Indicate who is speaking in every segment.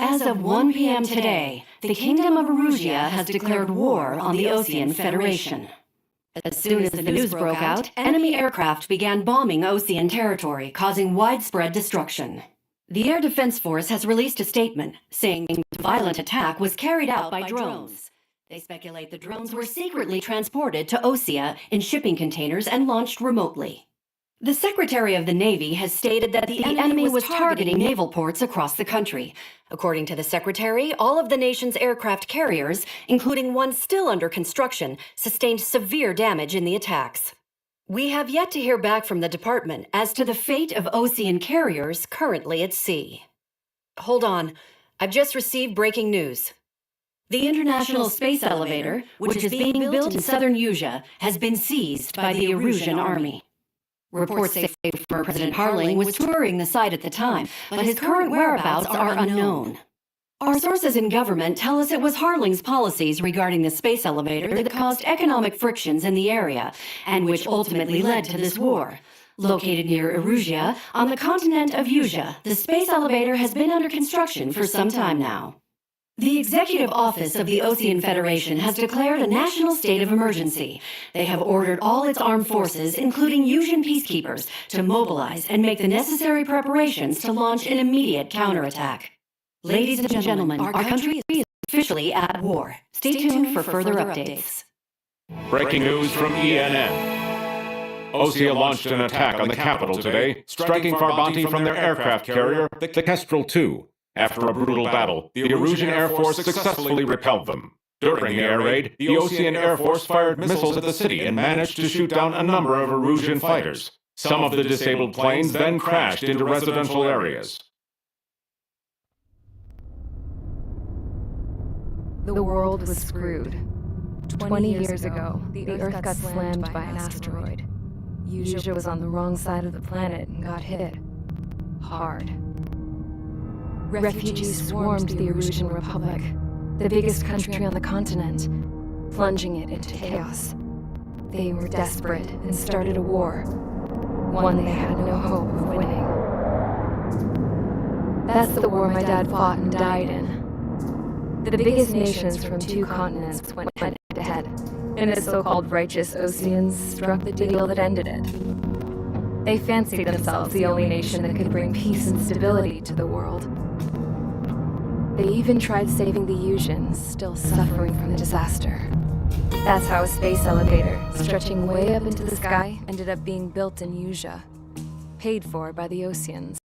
Speaker 1: As of 1 p.m. today, the Kingdom of Erusia has declared war on the Osean Federation. As soon as the news broke out, enemy aircraft began bombing Osean territory, causing widespread destruction. The Air Defense Force has released a statement saying the violent attack was carried out by drones. They speculate the drones were secretly transported to Osea in shipping containers and launched remotely. The Secretary of the Navy has stated that the enemy was targeting naval ports across the country. According to the Secretary, all of the nation's aircraft carriers, including one still under construction, sustained severe damage in the attacks. We have yet to hear back from the department as to the fate of Osean carriers currently at sea. Hold on, I've just received breaking news. The International Space Elevator, which is being built in southern Usea, has been seized by the Erusian army. Reports say former President Harling was touring the site at the time, but his current whereabouts are unknown. Our sources in government tell us it was Harling's policies regarding the space elevator that caused economic frictions in the area, and which ultimately led to this war. Located near Erusia, on the continent of Usea, the space elevator has been under construction for some time now. The Executive Office of the Osean Federation has declared a national state of emergency. They have ordered all its armed forces, including Usian peacekeepers, to mobilize and make the necessary preparations to launch an immediate counterattack. Ladies and gentlemen, our country is officially at war. Stay tuned for further updates.
Speaker 2: Breaking news from ENN. Osea launched an attack on the capital today, striking Farbanti from their aircraft carrier, the Kestrel II. After a brutal battle, the Erusian Air Force successfully repelled them. During the air raid, the Osean Air Force fired missiles at the city and managed to shoot down a number of Erusian fighters. Some of the disabled planes then crashed into residential areas.
Speaker 3: The world was screwed. 20 years ago, the Earth got slammed by an asteroid. Usea was on the wrong side of the planet and got hit. Hard. Refugees swarmed the Erusian Republic, the biggest country on the continent, plunging it into chaos. They were desperate and started a war, one they had no hope of winning. That's the war my dad fought and died in. The biggest nations from 2 continents went head-to-head, and the so-called righteous Oseans struck the deal that ended it. They fancied themselves the only nation that could bring peace and stability to the world. They even tried saving the Usians, still suffering from the disaster. That's how a space elevator, stretching way up into the sky, ended up being built in Usea, paid for by the Oseans.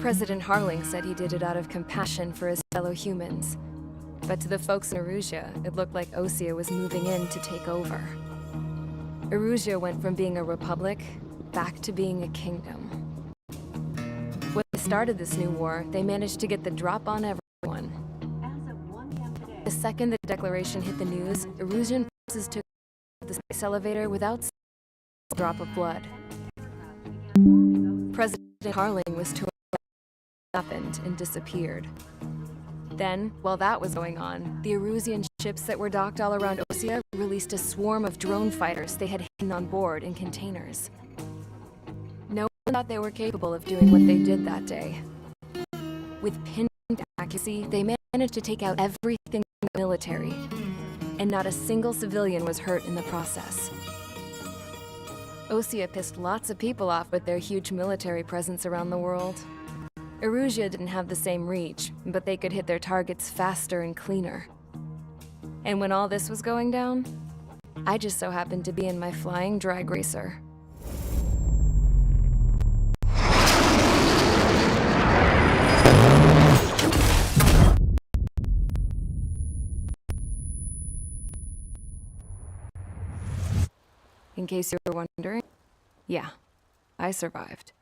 Speaker 3: President Harling said he did it out of compassion for his fellow humans, but to the folks in Erusia, it looked like Osea was moving in to take over. Erusia went from being a republic back to being a kingdom. When they started this new war, they managed to get the drop on everyone. The second the declaration hit the news, Erusian forces took the space elevator without a drop of blood. President Harling was told what happened and disappeared. Then, while that was going on, the Erusian ships that were docked all around Osea released a swarm of drone fighters they had hidden on board in containers. No one thought they were capable of doing what they did that day. With pinpoint accuracy, they managed to take out everything in the military, and not a single civilian was hurt in the process. Osea pissed lots of people off with their huge military presence around the world. Erusia didn't have the same reach, but they could hit their targets faster and cleaner. And when all this was going down, I just so happened to be in my flying drag racer. In case you were wondering, yeah, I survived.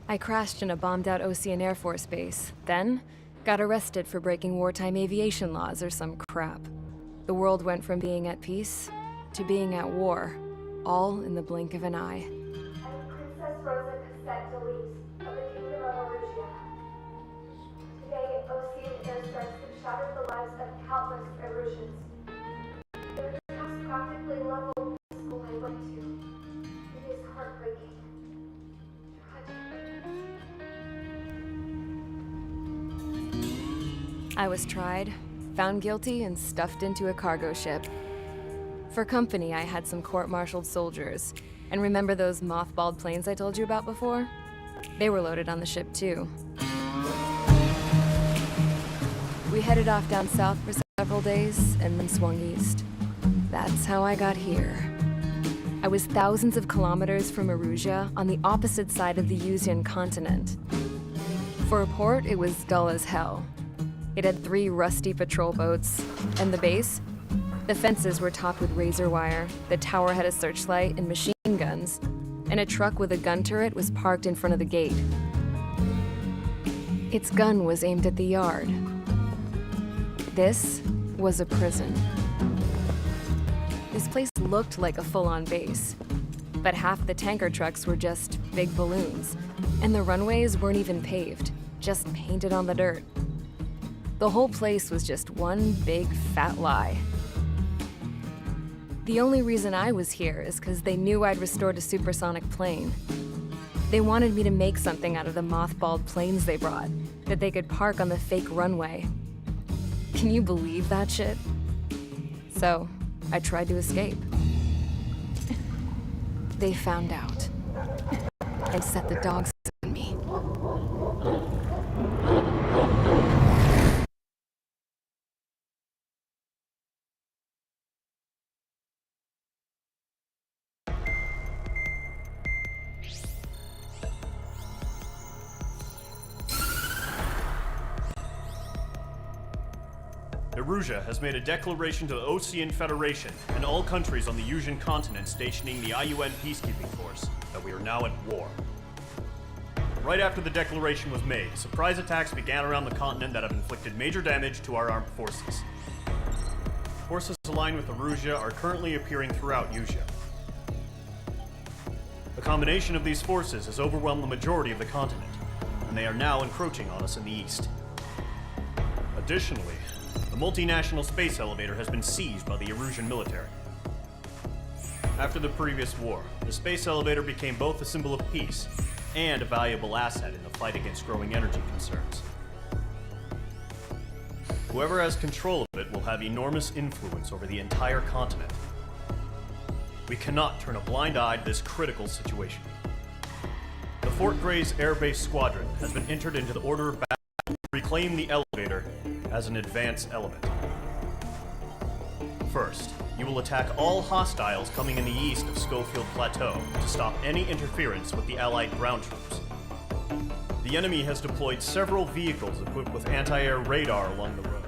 Speaker 3: I crashed in a bombed-out Osean Air Force base, then got arrested for breaking wartime aviation laws or some crap. The world went from being at peace to being at war, all in the blink of an eye.
Speaker 4: I'm Princess Rosa Cassette Delise of the Kingdom of Erusia. Today, Osean airstrikes have shattered the lives of countless Erusians. Their attacks practically leveled the school I went to. It is heartbreaking. Tragic.
Speaker 3: I was tried, found guilty, and stuffed into a cargo ship. For company, I had some court-martialed soldiers. And remember those mothballed planes I told you about before? They were loaded on the ship, too. We headed off down south for several days, and then swung east. That's how I got here. I was thousands of kilometers from Erusia, on the opposite side of the Yuzian continent. For a port, it was dull as hell. It had 3 rusty patrol boats, and the base? The fences were topped with razor wire, the tower had a searchlight and machine guns, and a truck with a gun turret was parked in front of the gate. Its gun was aimed at the yard. This was a prison. This place looked like a full-on base, but half the tanker trucks were just big balloons, and the runways weren't even paved, just painted on the dirt. The whole place was just one big fat lie. The only reason I was here is because they knew I'd restored a supersonic plane. They wanted me to make something out of the mothballed planes they brought, that they could park on the fake runway. Can you believe that shit? So, I tried to escape. They found out. And set the dogs on me.
Speaker 5: Erusia has made a declaration to the Osean Federation and all countries on the Yuzian continent stationing the IUN peacekeeping force that we are now at war. Right after the declaration was made, surprise attacks began around the continent that have inflicted major damage to our armed forces. Forces aligned with Erusia are currently appearing throughout Yusia. The combination of these forces has overwhelmed the majority of the continent, and they are now encroaching on us in the east. Additionally, the multinational space elevator has been seized by the Erusian military. After the previous war, the space elevator became both a symbol of peace and a valuable asset in the fight against growing energy concerns. Whoever has control of it will have enormous influence over the entire continent. We cannot turn a blind eye to this critical situation. The Fort Gray's Air Base Squadron has been entered into the order of battle to reclaim the elevator as an advance element. First, you will attack all hostiles coming in the east of Schofield Plateau to stop any interference with the Allied ground troops. The enemy has deployed several vehicles equipped with anti-air radar along the road.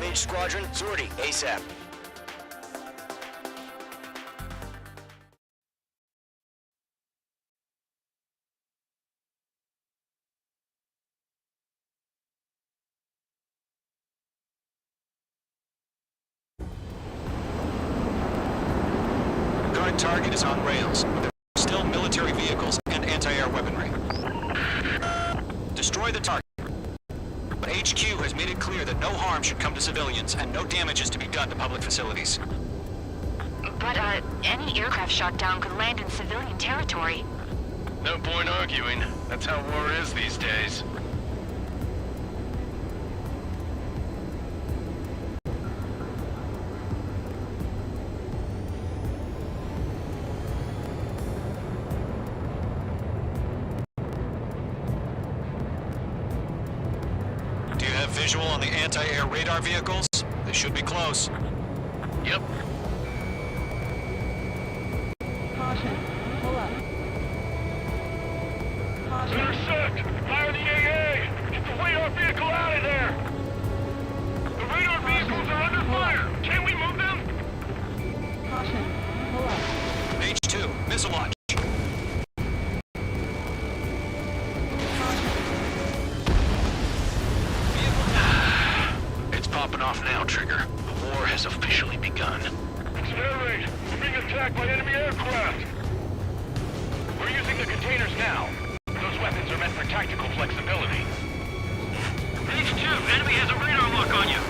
Speaker 6: Mage Squadron, sortie, ASAP. Current target is on rails, but there are still military vehicles and anti-air weaponry. Destroy the target, but HQ has made it clear that no harm should come to civilians and no damage is to be done to public facilities.
Speaker 7: But, any aircraft shot down could land in civilian territory.
Speaker 8: No point arguing. That's how war is these days.
Speaker 6: Do you have visual on the anti-air radar vehicles? They should be close.
Speaker 8: Yep.
Speaker 9: Intercept! Fire the AA! Get the radar vehicle out of there! The radar vehicles are under fire! Can we move them?
Speaker 6: H2, missile launch.
Speaker 8: It's popping off now, Trigger. The war has officially begun.
Speaker 9: It's an air raid! We're being attacked by enemy aircraft! We're using the containers now. Those weapons are meant for tactical flexibility. H2, enemy has a radar lock on you!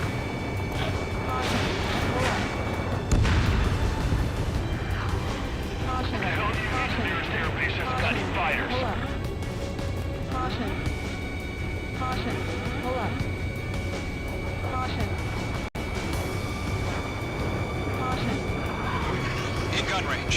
Speaker 9: What the hell do you think the nearest airbase has got any fighters?
Speaker 6: In gun range.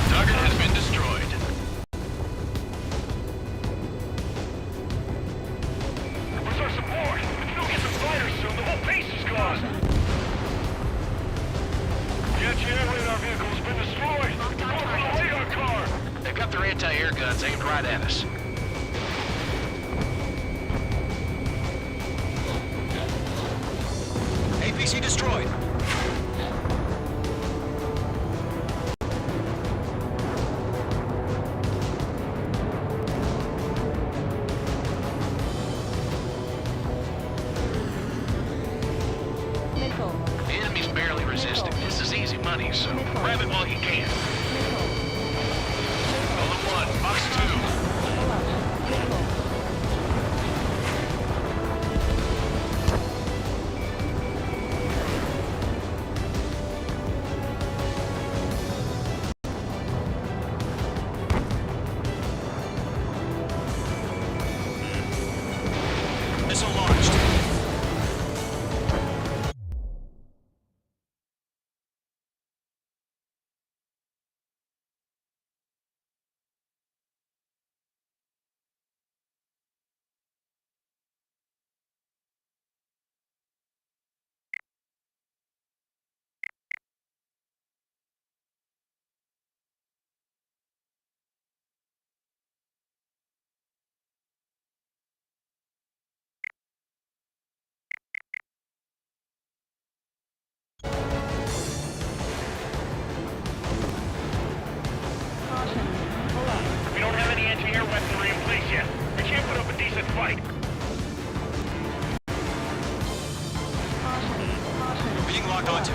Speaker 8: Target has been destroyed.
Speaker 9: Where's our support? If we don't get some fighters soon, the whole base is gone! The anti-air radar vehicle has been destroyed! Go for the radar car!
Speaker 8: They've got their anti-air guns aimed right at us.
Speaker 6: APC destroyed.
Speaker 8: The enemy's barely resisting. This is easy money, so grab it while you can.
Speaker 9: Golden 1, Fox 2.
Speaker 6: Missile launched.
Speaker 9: We don't have any anti-air weaponry in place yet. We can't put up a decent fight.
Speaker 6: Being locked onto.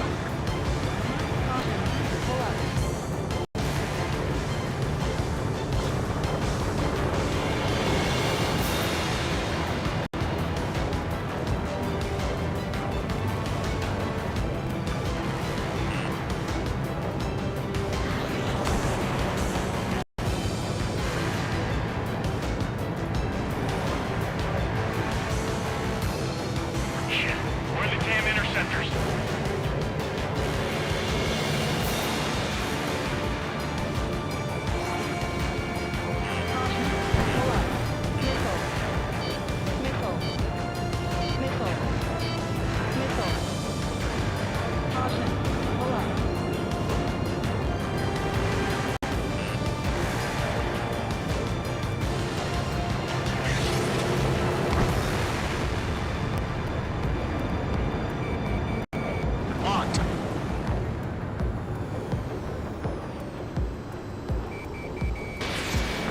Speaker 9: Shit. Where are the damn interceptors?
Speaker 6: Locked.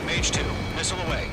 Speaker 6: Mage 2, missile away.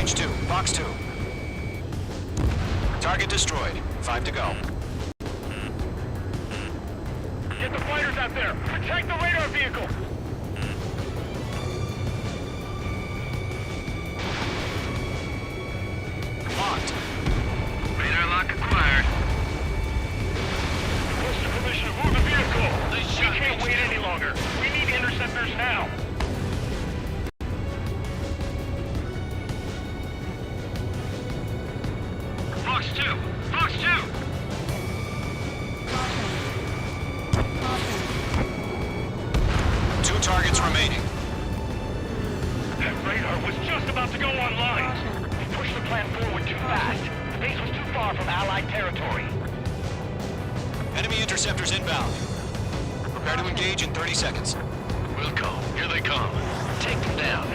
Speaker 6: H2, Fox 2. Target destroyed. 5 to go.
Speaker 9: Get the fighters out there! Protect the radar vehicle!
Speaker 6: Locked.
Speaker 9: Radar lock acquired. Request permission to move the vehicle! We can't wait any longer. We need interceptors now! Fox 2! Fox 2!
Speaker 6: Two targets remaining.
Speaker 9: That radar was just about to go online. We pushed the plan forward too fast. The base was too far from Allied territory.
Speaker 6: Enemy interceptors inbound. Prepare to engage in 30 seconds.
Speaker 8: Wilco, here they come. Take them down.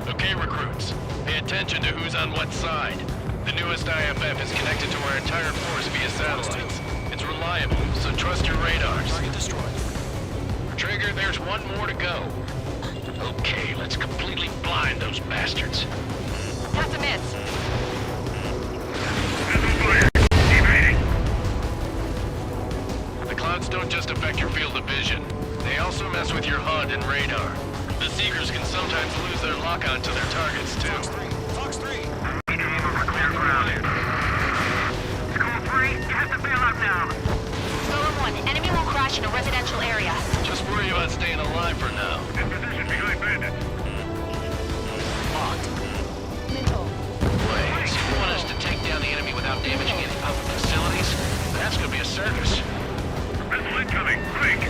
Speaker 8: Okay, recruits. Pay attention to who's on what side. The newest IFF is connected to our entire force via satellites. It's reliable, so trust your radars.
Speaker 6: Target destroyed.
Speaker 8: Trigger, there's one more to go. Okay, let's completely blind those bastards.
Speaker 7: That's a miss.
Speaker 8: The clouds don't just affect your field of vision. They also mess with your HUD and radar. The Seekers can sometimes lose their lock-on to their targets, too.
Speaker 6: Fox 3.
Speaker 9: Clear ground. School 3, you have to bail out now.
Speaker 7: Golem 1, enemy will crash in a residential area.
Speaker 8: Just worry about staying alive for now.
Speaker 9: In position behind bandits.
Speaker 6: Locked.
Speaker 8: Wait, so you want us to take down the enemy without damaging any public facilities? That's gonna be a circus.
Speaker 9: Missile incoming, quick!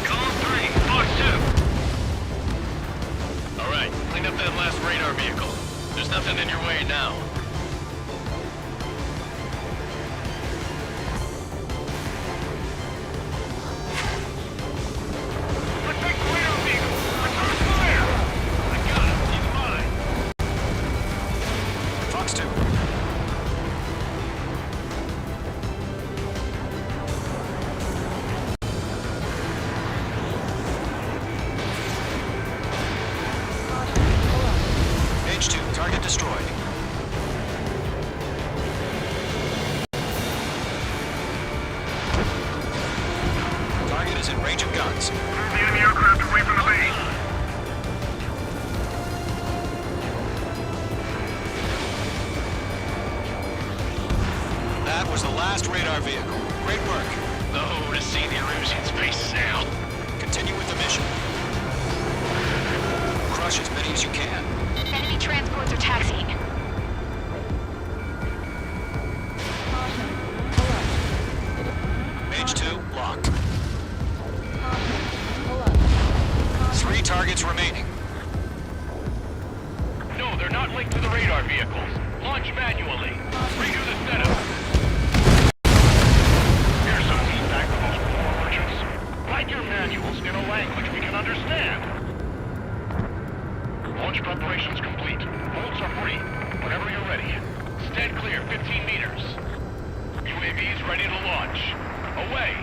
Speaker 9: Column 3, Fox 2.
Speaker 8: All right, clean up that last radar vehicle. There's nothing in your way now.
Speaker 9: Protect the radar vehicle! Return fire! I got him, he's mine!
Speaker 6: Fox 2. H2, target destroyed. Target is in range of guns.
Speaker 9: Move the enemy aircraft away from the base!
Speaker 6: That was the last radar vehicle. Great work.
Speaker 8: Oh, to see the Erusians face now.
Speaker 6: Continue with the mission. Crush as many as you can.
Speaker 7: Enemy transports are taxiing.
Speaker 6: H2 locked. 3 targets remaining.
Speaker 9: No, they're not linked to the radar vehicles. Launch manually. Redo the setup. Here's some feedback from those poor merchants. Write your manuals in a language we can understand. Launch preparations complete. Bolts are free. Whenever you're ready. Stand clear, 15 meters. UAVs ready to launch. Away.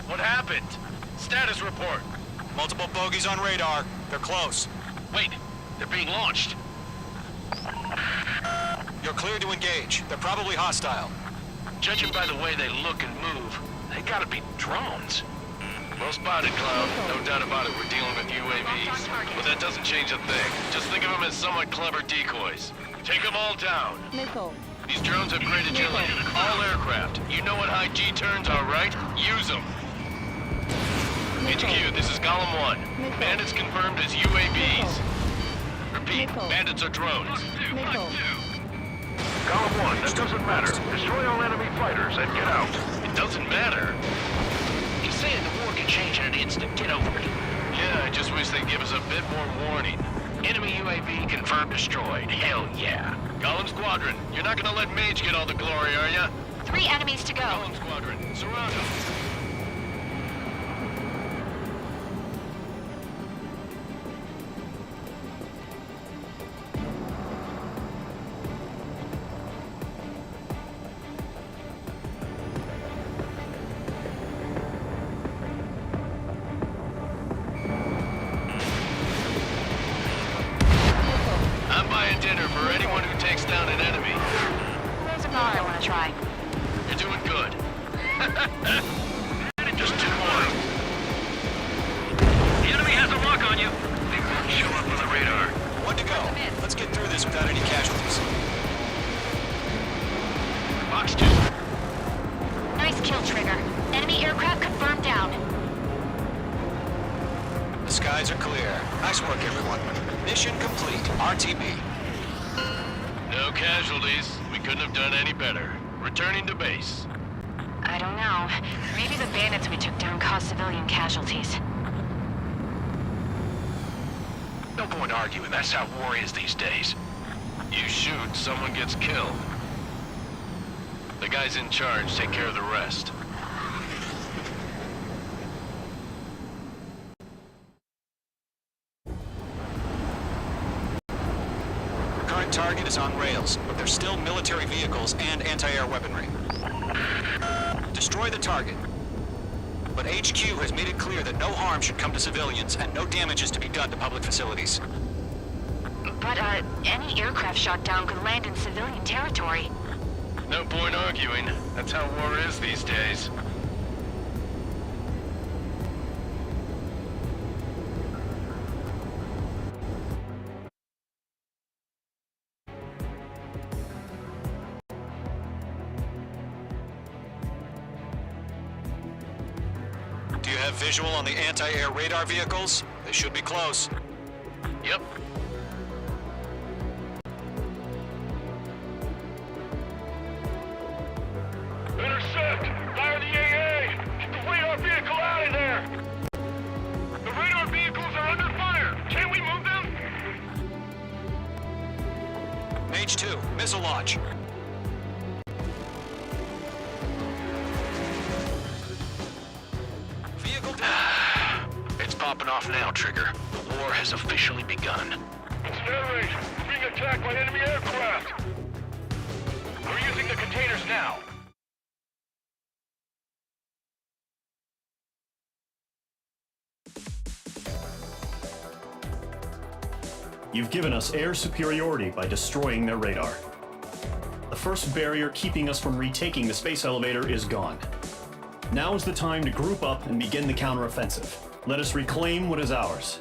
Speaker 8: What happened? Status report.
Speaker 6: Multiple bogeys on radar. They're close.
Speaker 8: Wait, they're being launched.
Speaker 6: You're cleared to engage. They're probably hostile.
Speaker 8: Judging by the way they look and move, they gotta be drones. Well spotted, Cloud. No doubt about it, we're dealing with UAVs. But that doesn't change a thing. Just think of them as somewhat clever decoys. Take them all down. These drones have great agility. All aircraft. You know what high G turns are, right? Use them. HQ, this is Golem 1. Bandits confirmed as UAVs. Repeat, bandits are drones.
Speaker 9: Column 1, that doesn't matter. Destroy all enemy fighters and get out.
Speaker 8: It doesn't matter.
Speaker 6: He's saying the war can change in an instant. Get over it.
Speaker 8: Yeah, I just wish they'd give us a bit more warning. Enemy UAV confirmed destroyed. Hell yeah. Golem Squadron, you're not gonna let Mage get all the glory, are ya?
Speaker 7: 3 enemies to go.
Speaker 8: Golem Squadron, surround them. I'm buying dinner for anyone who takes down an enemy.
Speaker 7: There's a bar I want to try.
Speaker 8: You're doing good. Just 2 more.
Speaker 9: The enemy has a lock on you.
Speaker 8: They won't show up on the radar.
Speaker 6: 1 to go. Let's get through this without any casualties.
Speaker 8: Box 2.
Speaker 7: Nice kill, Trigger. Enemy aircraft confirmed down.
Speaker 6: The skies are clear. Nice work, everyone. Mission complete. RTB.
Speaker 8: No casualties. We couldn't have done any better. Returning to base.
Speaker 7: I don't know. Maybe the bandits we took down caused civilian casualties.
Speaker 8: No point arguing. That's how war is these days. You shoot, someone gets killed. The guys in charge take care of the rest.
Speaker 6: Current target is on rails, but there's still military vehicles and anti-air weaponry. Destroy the target. But HQ has made it clear that no harm should come to civilians and no damage is to be done to public facilities.
Speaker 7: But, any aircraft shot down could land in civilian territory.
Speaker 8: No point arguing. That's how war is these days.
Speaker 6: Do you have visual on the anti-air radar vehicles? They should be close.
Speaker 8: Yep.
Speaker 9: Intercept! Fire the AA! Get the radar vehicle out of there! The radar vehicles are under fire! Can we move them?
Speaker 6: Mage 2, missile launch. Vehicle down.
Speaker 8: It's popping off now, Trigger. The war has officially begun.
Speaker 9: Narrate! We're being attacked by enemy aircraft! We're using the containers now.
Speaker 5: You've given us air superiority by destroying their radar. The first barrier keeping us from retaking the space elevator is gone. Now is the time to group up and begin the counteroffensive. Let us reclaim what is ours.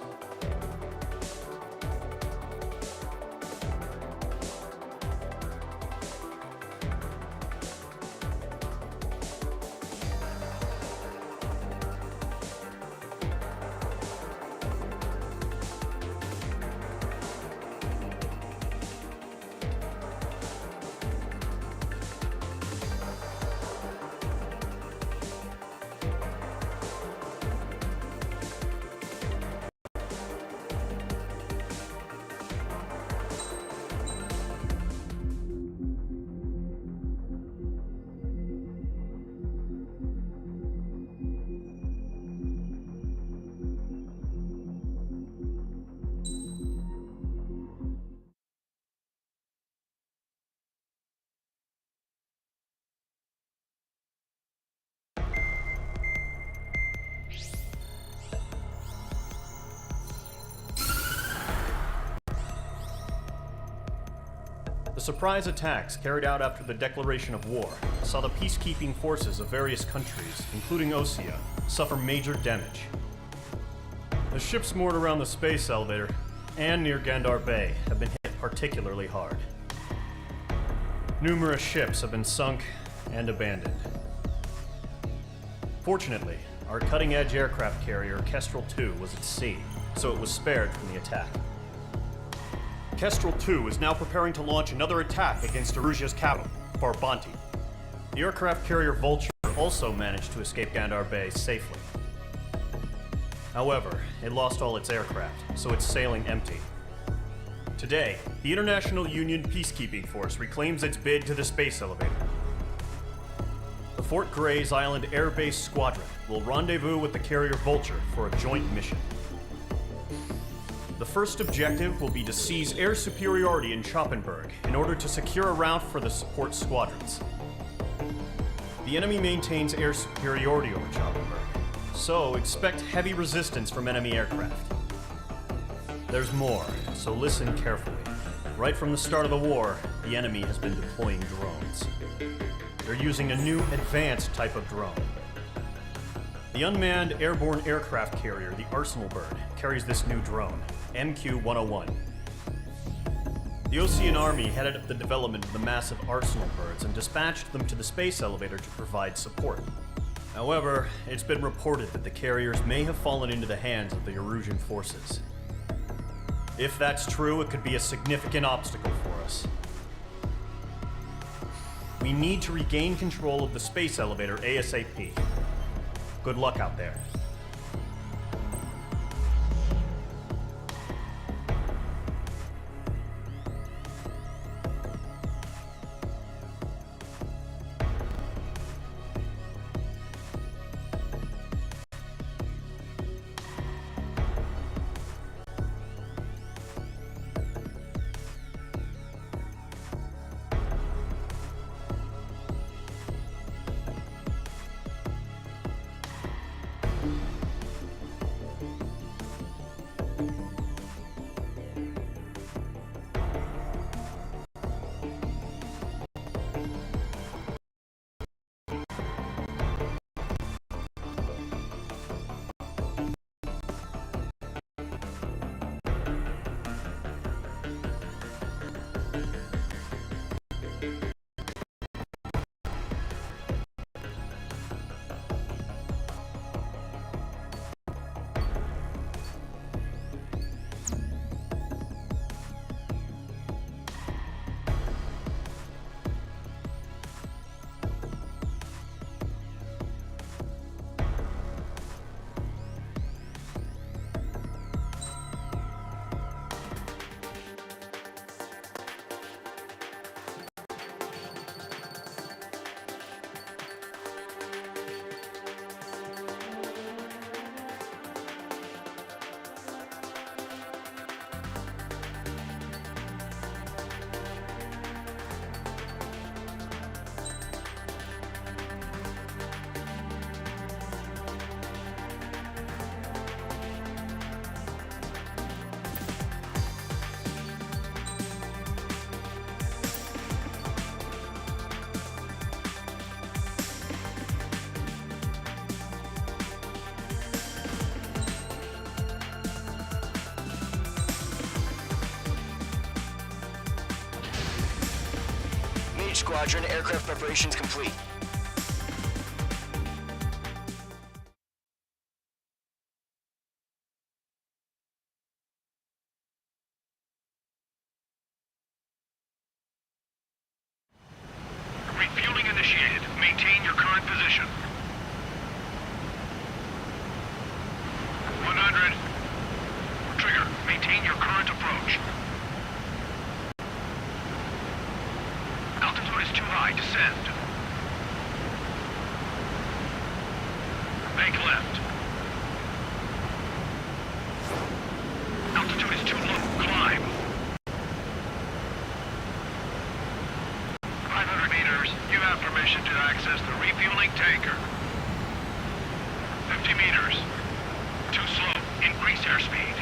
Speaker 5: The surprise attacks carried out after the declaration of war saw the peacekeeping forces of various countries, including Osea, suffer major damage. The ships moored around the space elevator and near Gandar Bay have been hit particularly hard. Numerous ships have been sunk and abandoned. Fortunately, our cutting-edge aircraft carrier Kestrel II was at sea, so it was spared from the attack. Kestrel II is now preparing to launch another attack against Erusia's capital, Farbanti. The aircraft carrier Vulture also managed to escape Gandar Bay safely. However, it lost all its aircraft, so it's sailing empty. Today, the International Union Peacekeeping Force reclaims its bid to the space elevator. The Fort Gray's Island Air Base Squadron will rendezvous with the carrier Vulture for a joint mission. The first objective will be to seize air superiority in Schoppenberg in order to secure a route for the support squadrons. The enemy maintains air superiority over Schoppenberg, so expect heavy resistance from enemy aircraft. There's more, so listen carefully. Right from the start of the war, the enemy has been deploying drones. They're using a new advanced type of drone. The unmanned airborne aircraft carrier, the Arsenal Bird, carries this new drone, MQ-101. The Osean Army headed up the development of the massive Arsenal Birds and dispatched them to the space elevator to provide support. However, it's been reported that the carriers may have fallen into the hands of the Erusian forces. If that's true, it could be a significant obstacle for us. We need to regain control of the space elevator ASAP. Good luck out there.
Speaker 6: Squadron, aircraft preparations complete.
Speaker 9: Refueling initiated. Maintain your current position. 100. Trigger, maintain your current approach. Altitude is too high. Descend. Bank left. Altitude is too low. Climb. 500 meters. You have permission to access the refueling tanker. 50 meters. Too slow. Increase airspeed.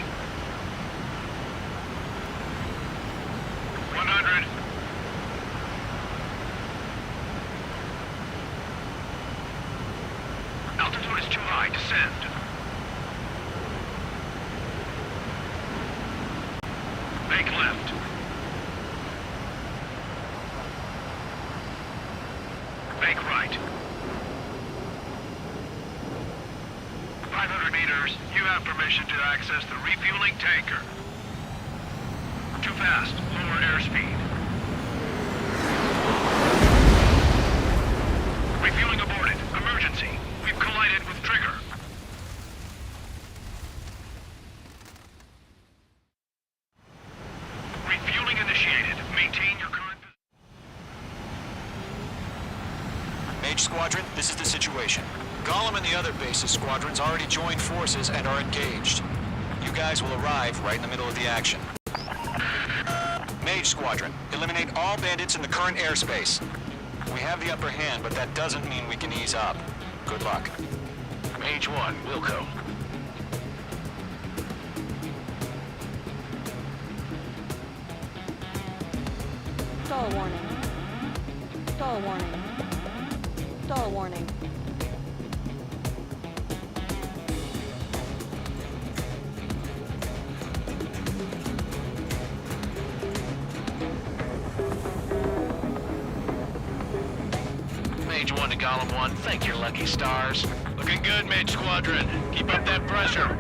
Speaker 9: 100. Altitude is too high. Descend. Bank left. Bank right. 500 meters. You have permission to access the refueling tanker. Too fast. Lower airspeed. Refueling aborted. Emergency. We've collided with Trigger.
Speaker 6: Mage Squadron, this is the situation. Golem and the other bases squadrons already joined forces and are engaged. You guys will arrive right in the middle of the action. Mage Squadron, eliminate all bandits in the current airspace. We have the upper hand, but that doesn't mean we can ease up. Good luck.
Speaker 8: Mage 1, Wilco.
Speaker 10: Stall warning. Stall warning. Stall warning.
Speaker 8: Mage 1 to Golem 1, thank your lucky stars. Looking good, Mage Squadron. Keep up that pressure.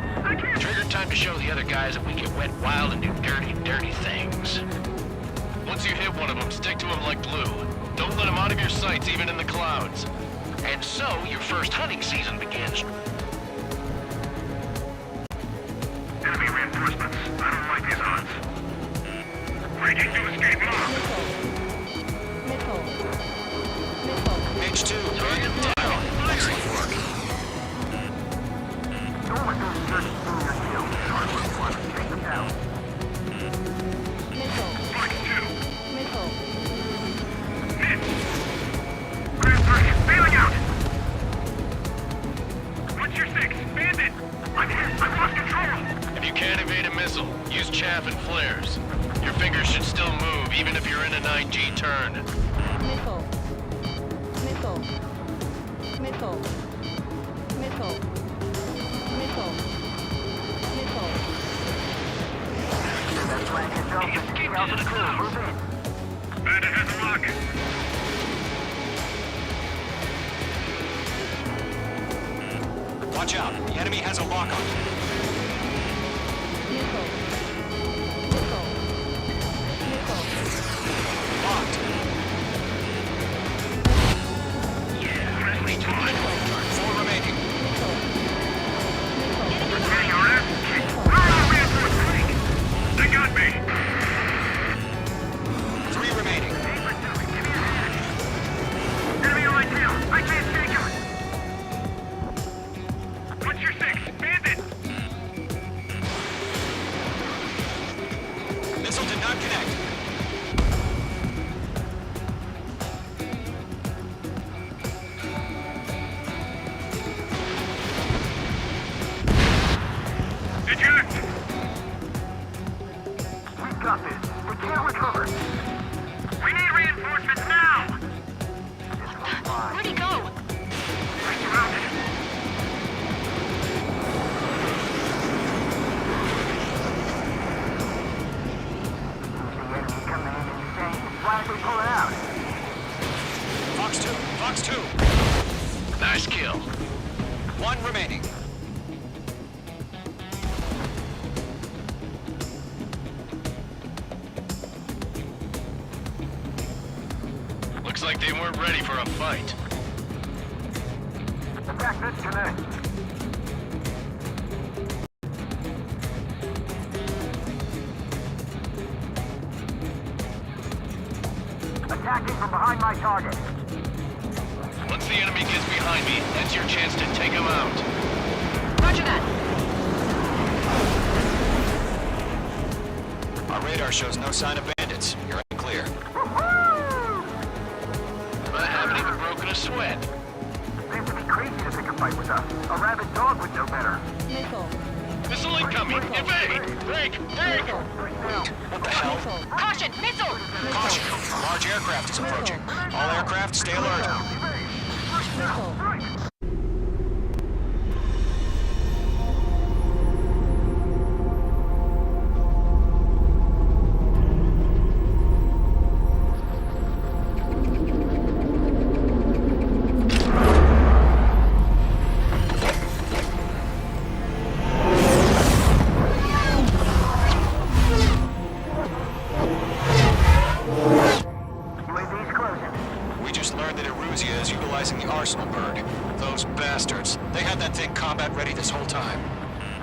Speaker 8: Trigger time to show the other guys that we get wet wild and do dirty, dirty things. Once you hit one of them, stick to him like glue. Don't let him out of your sights, even in the clouds. And so, your first hunting season begins.
Speaker 9: Enemy reinforcements. I don't like these odds. Breaking to escape mode.
Speaker 10: Missile. Missile.
Speaker 6: Mage 2, target down. Excellent work.
Speaker 10: Missile.
Speaker 9: Strike 2.
Speaker 10: Missile.
Speaker 9: Grand Prix, bailing out. What's your 6? Bandit. I'm hit. I've lost control.
Speaker 8: If you can't evade a missile, use chaff and flares. Your fingers should still move, even if you're in a 9G turn.
Speaker 10: Missile. Missile. Missile. Missile. Missile. Missile.
Speaker 9: Escape into the clouds. Bandit has a lock.
Speaker 6: Watch out. The enemy has a lock on you.
Speaker 10: Missile. Missile. Missile.
Speaker 6: Locked.
Speaker 9: Friendly time.
Speaker 6: 4 remaining.
Speaker 10: Missile. Missile.
Speaker 9: Getting your ass kicked. Reinforcements. They got me.
Speaker 6: 3 remaining.
Speaker 9: Enemy on my tail. I can't shake him. What's your 6? Bandit.
Speaker 6: Missile did not connect.
Speaker 9: Eject. We've got this. We can't recover. We need reinforcements now.
Speaker 7: Where'd he go?
Speaker 9: We're surrounded.
Speaker 6: Fox 2. Fox 2.
Speaker 8: Nice kill.
Speaker 6: 1 remaining.
Speaker 8: Looks like they weren't ready for a fight.
Speaker 9: Attack this connect. Attacking from behind my target.
Speaker 8: Once the enemy gets behind me, that's your chance to take him out.
Speaker 7: Roger that.
Speaker 6: Our radar shows no sign of bandits. You're in the clear.
Speaker 8: I haven't even broken a sweat.
Speaker 9: Seems to be crazy to pick a fight with us. A rabid dog would know better.
Speaker 10: Missile.
Speaker 8: Missile incoming! Evade! Break! Break!
Speaker 6: What the hell?
Speaker 10: Missile.
Speaker 7: Caution! Missile!
Speaker 6: Caution! A large aircraft is approaching. All aircraft, stay alert.
Speaker 10: Missile.
Speaker 6: We just learned that Eruzia is utilizing the Arsenal bird. Those bastards. They had that thing combat ready this whole time.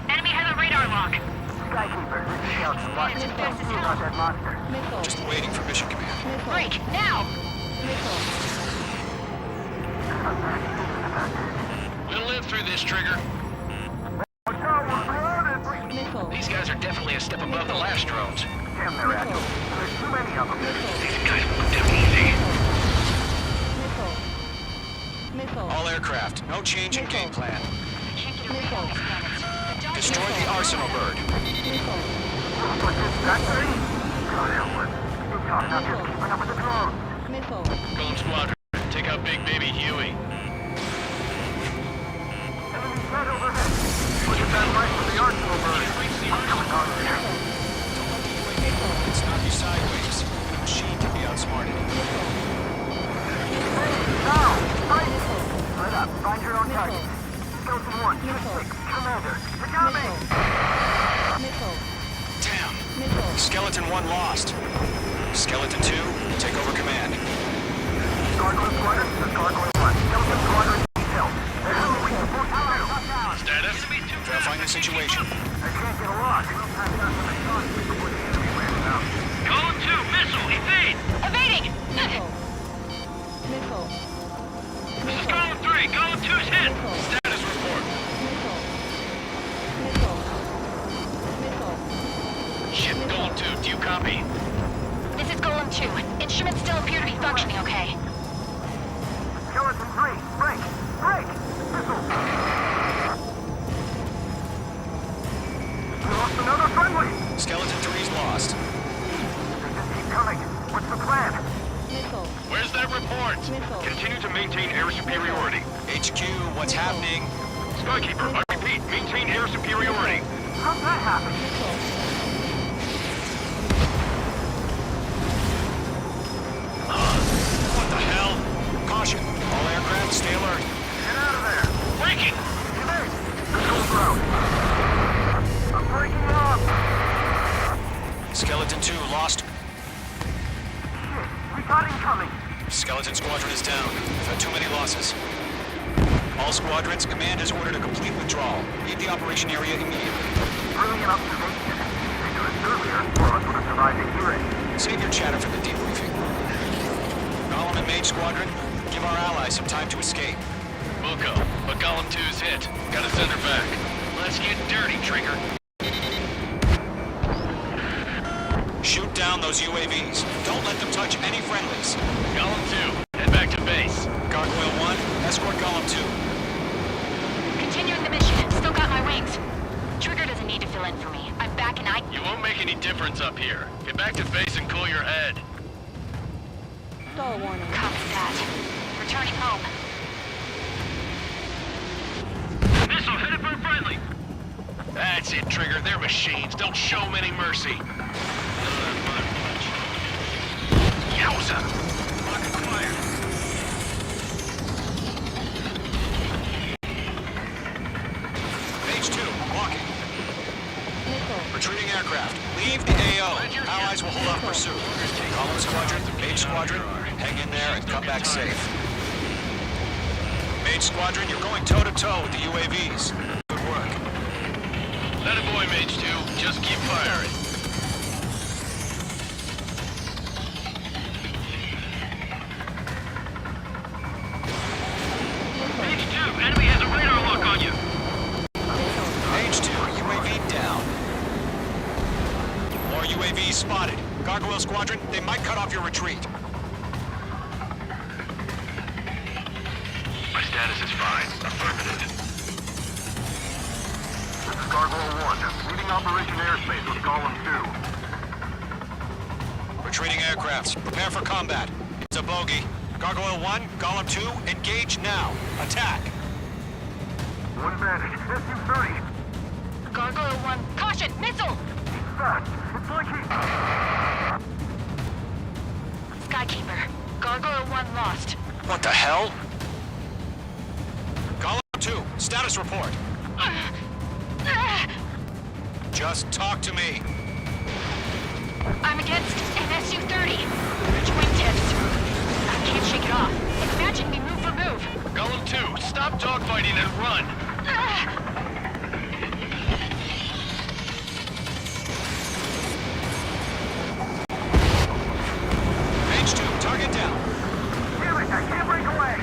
Speaker 7: Enemy has a radar lock.
Speaker 9: Skykeeper, this is Scout Squad.
Speaker 7: It's fast as hell.
Speaker 9: About that monster.
Speaker 10: Missile.
Speaker 6: Just waiting for mission command.
Speaker 7: Break! Now!
Speaker 10: Missile.
Speaker 8: through this, Trigger.
Speaker 10: Missile.
Speaker 8: These guys are definitely a step above the last drones.
Speaker 10: Missile.
Speaker 9: There's too many of them.
Speaker 8: These guys moved too easy.
Speaker 10: Missile. Missile.
Speaker 6: All aircraft, no change in game plan.
Speaker 7: Can't get a read on these planets. The dog
Speaker 6: Destroy the Arsenal bird.
Speaker 10: Missile. Missile.
Speaker 8: Golem Squadron, take out Big Baby Huey.
Speaker 6: It's not you sideways. The machine can be outsmarted.
Speaker 9: Find your own target. Skeleton 1,
Speaker 10: Missile.
Speaker 9: 6, Commander. You got me!
Speaker 10: Missile.
Speaker 6: Damn.
Speaker 10: Missile.
Speaker 6: Skeleton 1 lost. Skeleton 2, take over command.
Speaker 9: Gargoyle Squadron, this is Gargoyle 1. Skeleton Squadron, detail.
Speaker 8: Status?
Speaker 6: Verifying the situation.
Speaker 9: I can't get a lock.
Speaker 8: Golem 2, missile, evade!
Speaker 7: Evading!
Speaker 10: Missile. Missile.
Speaker 8: This is Golem 3, Golem 2's hit!
Speaker 10: Missile.
Speaker 8: Status report.
Speaker 10: Missile. Missile. Missile.
Speaker 8: Ship, Golem 2, do you copy?
Speaker 7: This is Golem 2. Instruments still appear to be functioning okay.
Speaker 9: Skeleton 3, break! Break! Missile! We lost another friendly!
Speaker 6: Skeleton 3's lost.
Speaker 9: They just keep coming. What's the plan?
Speaker 10: Missile.
Speaker 8: Where's that report?
Speaker 10: Missile.
Speaker 8: Continue to maintain air superiority.
Speaker 6: HQ, what's happening?
Speaker 8: Skykeeper, I repeat, maintain air superiority.
Speaker 9: How'd that happen?
Speaker 6: What the hell? Caution. All aircraft, stay alert.
Speaker 9: Get out of there!
Speaker 8: Breaking!
Speaker 9: Evade! Control ground. I'm breaking up!
Speaker 6: Skeleton 2 lost.
Speaker 9: Shit, we got incoming!
Speaker 6: Skeleton Squadron is down. We've had too many losses. All squadrons, command has ordered a complete withdrawal. Leave the operation area immediately.
Speaker 9: Brilliant observation. They do it earlier, or us would have survived the hearing.
Speaker 6: Save your chatter for the debriefing. Golem and Mage Squadron, give our allies some time to escape.
Speaker 8: Buko, but Golem 2's hit. Gotta send her back. Let's get dirty, Trigger.
Speaker 6: Shoot down those UAVs. Don't let them touch any friendlies.
Speaker 8: Golem 2, head back to base.
Speaker 6: Gargoyle 1, escort Golem 2.
Speaker 7: Continuing the mission. Still got my wings. Trigger doesn't need to fill in for me. I'm back and I...
Speaker 8: You won't make any difference up here. Get back to base and cool your head.
Speaker 10: Stall warning.
Speaker 7: Copy that. Returning home.
Speaker 8: Missile headed for a friendly. That's it, Trigger. They're machines. Don't show them any mercy. Yowza! Lock acquired.
Speaker 6: Mage 2, walking.
Speaker 10: Missile.
Speaker 6: Retreating aircraft. Leave the AO. Allies will hold off pursuit. Golem Squadron, Mage Squadron, hang in there and come back safe. Mage Squadron, you're going toe-to-toe with the UAVs. Good work.
Speaker 8: That a boy, Mage 2. Just keep firing. Mage 2, enemy has a radar lock on you.
Speaker 6: Mage 2, UAV down. More UAVs spotted. Gargoyle Squadron, they might cut off your retreat.
Speaker 8: My status is fine. Affirmative.
Speaker 9: This is Gargoyle 1, leading Operation Airspace with Golem 2.
Speaker 6: Retreating aircrafts, prepare for combat. It's a bogey. Gargoyle 1, Golem 2, engage now. Attack.
Speaker 9: One advantage, SU-30.
Speaker 7: Gargoyle 1. Caution! Missile!
Speaker 9: Fast. It's like he...
Speaker 7: Skykeeper. Gargoyle 1 lost.
Speaker 6: What the hell? Golem 2, status report. Just talk to me.
Speaker 7: I'm against an SU-30. Which wingtips? I can't shake it off. It's matching me move for move.
Speaker 8: Golem 2, stop dogfighting and run.
Speaker 6: Mage 2, target down.
Speaker 9: Damn it, I can't break away!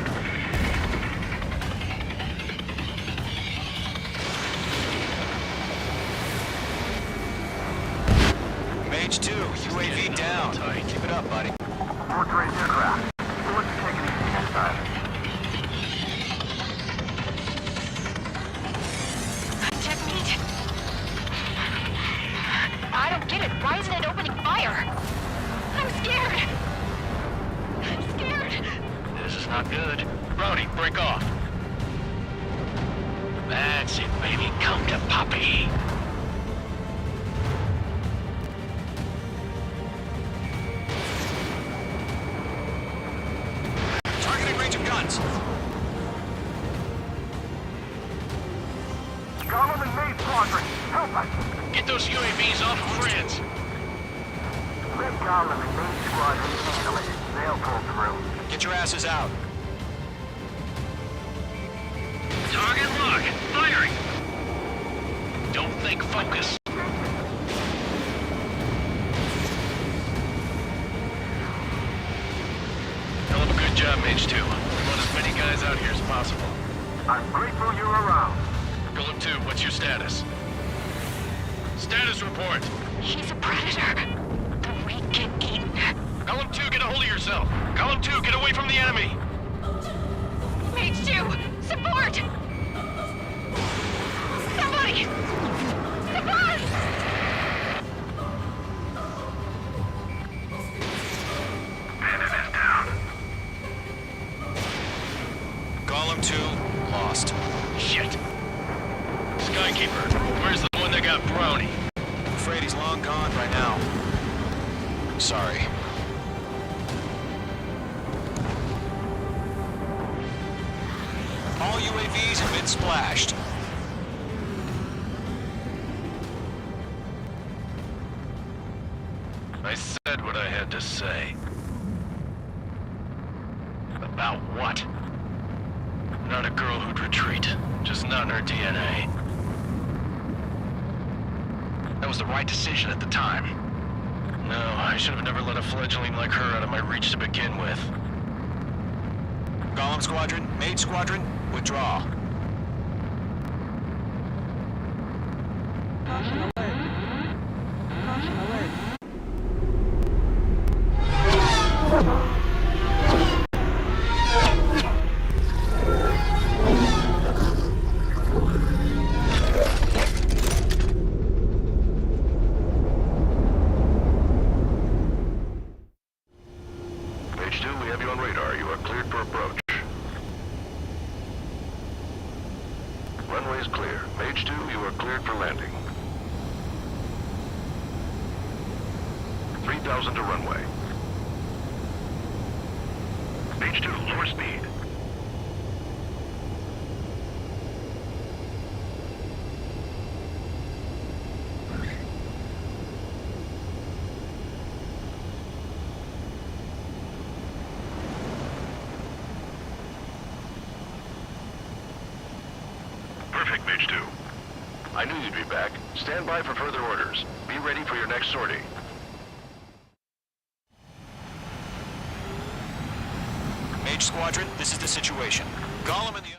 Speaker 6: zone. Keep it up, buddy.
Speaker 9: Force range aircraft. Let's take it easy inside.
Speaker 7: Technique. I don't get it. Why isn't it opening fire? I'm scared. I'm scared.
Speaker 8: This is not good. Brody, break off. That's it, baby. Come to Poppy.
Speaker 6: Targeting range of guns.
Speaker 9: Gollum and Maid Squadron, help us!
Speaker 8: Get those UAVs off of France.
Speaker 9: Let Gollum and Maid Squadron handle it. They'll pull through.
Speaker 6: Get your asses out.
Speaker 8: Target lock. Firing. Don't think, focus. Hell of a good job, Mage 2. We want as many guys out here as possible.
Speaker 9: I'm grateful you're around.
Speaker 8: Golem 2, what's your status? Status report.
Speaker 7: He's a predator. We get eaten.
Speaker 8: Golem 2, get a hold of yourself. Golem 2, get away from the enemy.
Speaker 7: Mage 2, support! Somebody! Support!
Speaker 9: Bandit is down.
Speaker 6: Gollum 2, lost.
Speaker 8: Shit. Skykeeper, where's the one that got Brownie?
Speaker 6: I'm afraid he's long gone right now. Sorry. All UAVs have been splashed.
Speaker 8: I said what I had to say. About what? Not a girl who'd retreat. Just not in her DNA. That was the right decision at the time. No, I should have never let a fledgling like her out of my reach to begin with.
Speaker 6: Gollum Squadron, Maid Squadron, withdraw.
Speaker 10: Caution alert. Caution alert.
Speaker 8: Mage 2, we have you on radar. You are cleared for approach. Runway is clear. Mage 2, you are cleared for landing. 3,000 to runway. Mage 2, lower speed. Perfect, Mage 2. I knew you'd be back. Stand by for further orders. Be ready for your next sortie.
Speaker 6: Mage Squadron, this is the situation. Gollum and the